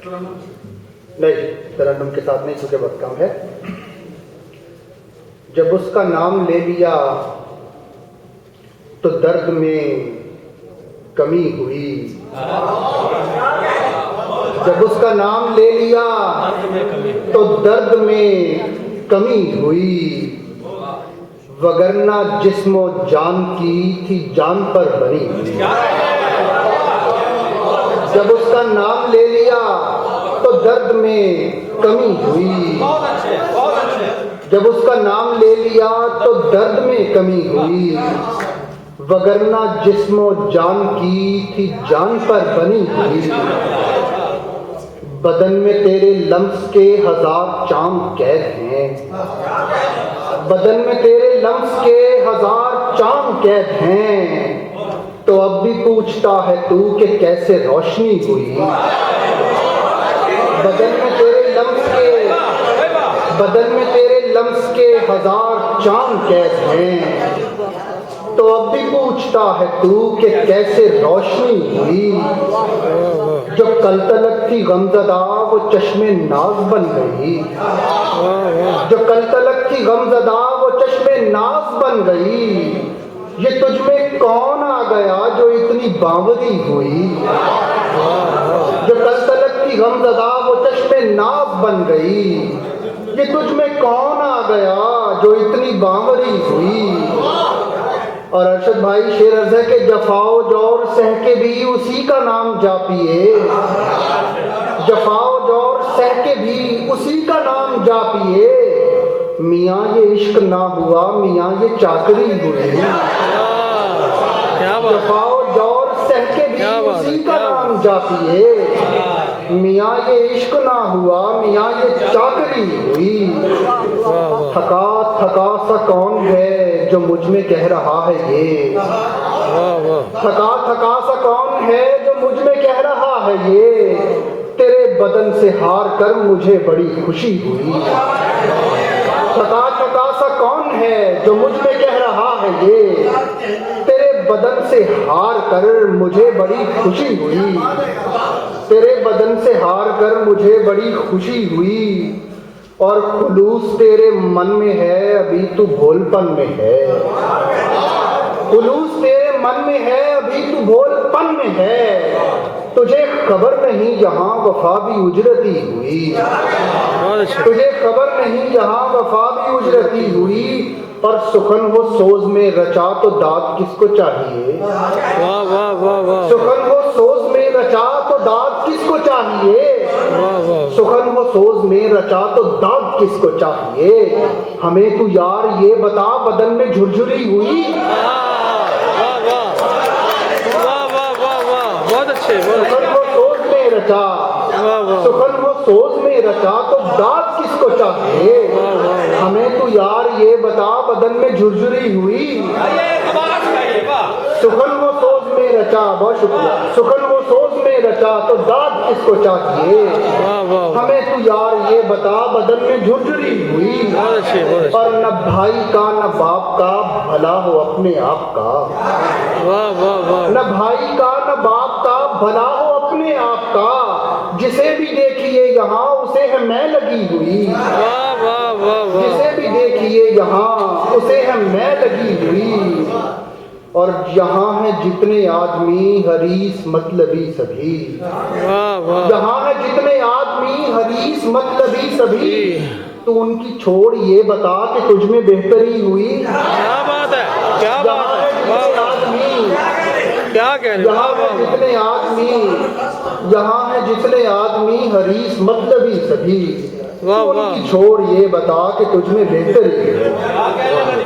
नहीं, तरन्नुम के साथ नहीं, चूंकि वक्त कम है। जब उसका नाम ले लिया तो दर्द में कमी हुई। जब उसका नाम ले लिया तो दर्द में कमी हुई, वगरना जिस्मो जान की थी जान पर बनी। जब उसका नाम ले लिया तो दर्द में कमी हुई। जब उसका नाम ले लिया तो दर्द में कमी हुई, वगरना जिस्मो जान की थी जान पर बनी हुई। बदन में तेरे लम्स के 1000 चाम कैद हैं। बदन में तेरे लम्स के 1000 चाम कैद हैं, तो अब भी पूछता है तू कि कैसे रोशनी हुई। बदन में तेरे लम्स के 1000 चाम कैद हैं, तो अब भी पूछता है तू कि कैसे रोशनी हुई। जो कल तलक थी गमज़दा वो चश्मे नाज बन गई। जो कल तलक थी गमज़दा वो चश्मे नाज बन गई। ये तुझ में कौन आ गया जो इतनी बावरी हुई। जो कल तलक थी गमज़दा वो चश्मे नाज बन गई। ये तुझ में कौन आ गया जो इतनी बावरी हुई। और अरशद भाई शेर अर्ज़ है कि जफाओ जौर सह के भी उसी का नाम जा पिए। जफाओ जौर सह के भी उसी का नाम जा पिए। मियाँ ये इश्क ना हुआ, मियाँ ये चाकरी हुई। जफाओ जौर सह के भी उसी का नाम जा पिए। मियाँ ये इश्क ना हुआ, मियाँ ये चाकरी हुई। थका थका सा कौन है जो मुझ में कह रहा है ये। थका थका सा कौन है जो मुझ में कह रहा है ये। तेरे बदन से हार कर मुझे बड़ी खुशी हुई। थका थका सा कौन है जो मुझ में कह रहा है ये। तेरे बदन से हार कर मुझे बड़ी खुशी हुई। तेरे बदन से हार कर मुझे बड़ी खुशी हुई। और खुलूस तेरे मन में है, अभी तू भोलपन में है। खुलूस तेरे मन में है, अभी तू भोलपन में है। तुझे खबर नहीं यहाँ वफा भी उजरती हुई। तुझे खबर नहीं यहाँ वफा भी उजरती हुई। पर सुखन हो सोज में रचा तो दाद किसको चाहिए। वाह वाह वाह वाह। सुखन हो सोज में रचा तो दाद किसको चाहिए। सुखन हो सोज में रचा तो दाद किसको चाहिए। हमें तू यार ये बता बदन में झुरझुरी हुई। बहुत अच्छे। सुखन हो सोज में रचा, सुखन हो सोज में रचा तो दाद किसको चाहिए। हमें तू यार ये बता बदन में झुरझुरी हुई। सुखन वो सोच में रचा, बहुत शुक्रिया। सुखन वो सोच में रचा तो दाद किसको चाहिए। हमें तू यार ये बता बदन में झुरझुरी हुई। और न भाई का न बाप का भला हो अपने आप का। न भाई का न बाप का भला हो अपने आप का। जिसे भी देखिए यहाँ उसे है मैं लगी हुई। जिसे भी देखिए यहाँ उसे है मैं लगी हुई। और यहाँ है जितने आदमी हरीस मतलबी सभी। यहाँ है जितने आदमी हरीस मतलबी सभी। तो उनकी छोड़ ये बता कि तुझ में बेहतरी हुई। क्या बात है, क्या बात है। क्या कह रहे हो। यहाँ है जितने आदमी, यहाँ है जितने आदमी हरीस मतलबी सभी। तो उनकी छोड़ ये बता कि तुझ में बेहतरी है।